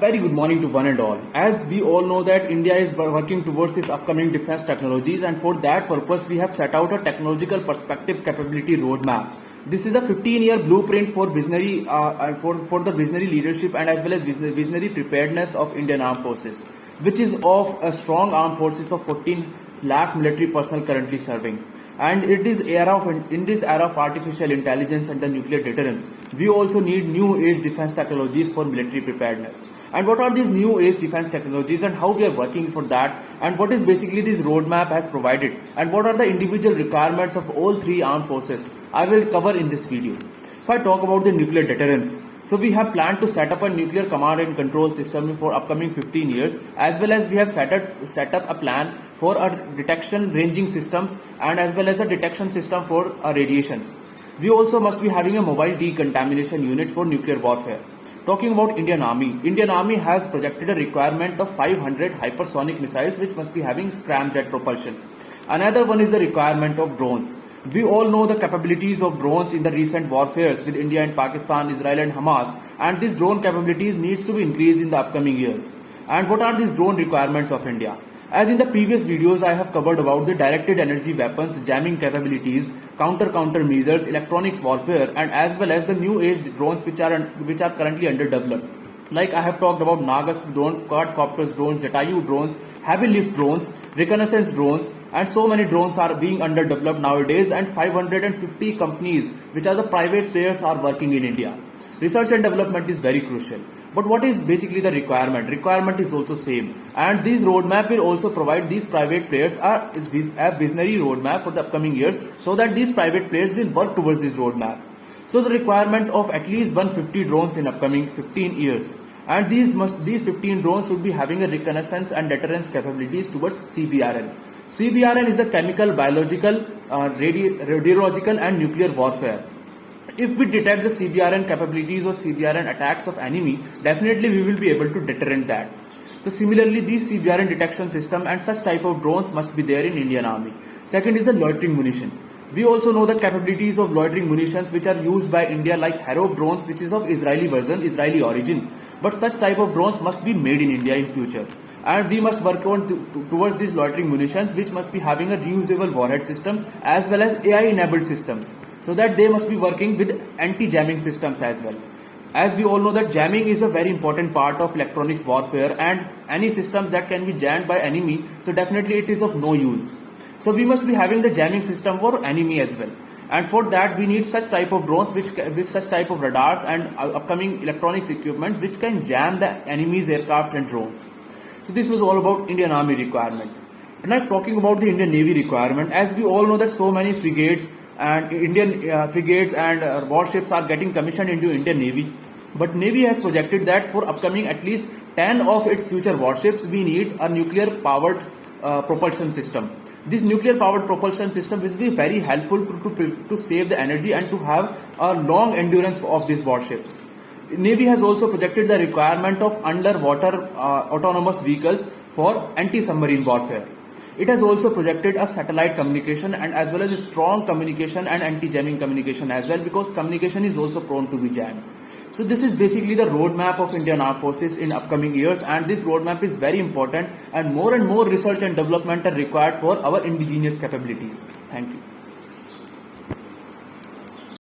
Very good morning to one and all. As we all know that India is working towards its upcoming defense technologies, and for that purpose we have set out a technological perspective capability roadmap. This is a 15-year blueprint for visionary for the visionary leadership and as well as visionary preparedness of Indian Armed Forces, which is of a strong armed forces of 14 lakh military personnel currently serving. And in this era of artificial intelligence and the nuclear deterrence, we also need new age defense technologies for military preparedness. And what are these new age defense technologies and how we are working for that, and what is basically this roadmap has provided, and what are the individual requirements of all three armed forces, I will cover in this video. If I talk about the nuclear deterrence, so we have planned to set up a nuclear command and control system for upcoming 15 years, as well as we have set up a plan for a detection ranging systems and as well as a detection system for radiations. We also must be having a mobile decontamination unit for nuclear warfare. Talking about Indian Army has projected a requirement of 500 hypersonic missiles which must be having scramjet propulsion. Another one is the requirement of drones. We all know the capabilities of drones in the recent warfares with India and Pakistan, Israel and Hamas, and these drone capabilities needs to be increased in the upcoming years. And what are these drone requirements of India? As in the previous videos, I have covered about the directed energy weapons, jamming capabilities, counter measures, electronics warfare, and as well as the new age drones which are currently under development. Like I have talked about Nagastra drone, quadcopters drones, Jatayu drones, heavy lift drones, reconnaissance drones, and so many drones are being under developed nowadays, and 550 companies which are the private players are working in India. Research and development is very crucial. But what is basically the requirement? Requirement is also same, and this roadmap will also provide these private players a visionary roadmap for the upcoming years, so that these private players will work towards this roadmap. So the requirement of at least 150 drones in upcoming 15 years, and these 15 drones should be having a reconnaissance and deterrence capabilities towards CBRN. CBRN is a chemical, biological, radiological and nuclear warfare. If we detect the CBRN capabilities or CBRN attacks of enemy, definitely we will be able to deterrent that. So similarly, these CBRN detection system and such type of drones must be there in Indian Army. Second is the loitering munition. We also know the capabilities of loitering munitions which are used by India, like Harop drones, which is of Israeli version, Israeli origin. But such type of drones must be made in India in future. And we must work on towards these loitering munitions, which must be having a reusable warhead system as well as AI enabled systems, so that they must be working with anti-jamming systems as well. As we all know that jamming is a very important part of electronics warfare, and any systems that can be jammed by enemy, so definitely it is of no use. So we must be having the jamming system for enemy as well. And for that we need such type of drones with such type of radars and upcoming electronics equipment which can jam the enemy's aircraft and drones. So this was all about Indian Army requirement. And now talking about the Indian Navy requirement, as we all know that so many frigates and frigates and warships are getting commissioned into Indian Navy. But Navy has projected that for upcoming at least 10 of its future warships, we need a nuclear powered propulsion system. This nuclear powered propulsion system will be very helpful to save the energy and to have a long endurance of these warships. Navy has also projected the requirement of underwater autonomous vehicles for anti-submarine warfare. It has also projected a satellite communication and as well as a strong communication and anti-jamming communication as well, because communication is also prone to be jammed. So this is basically the roadmap of Indian Armed Forces in upcoming years, and this roadmap is very important, and more research and development are required for our indigenous capabilities. Thank you.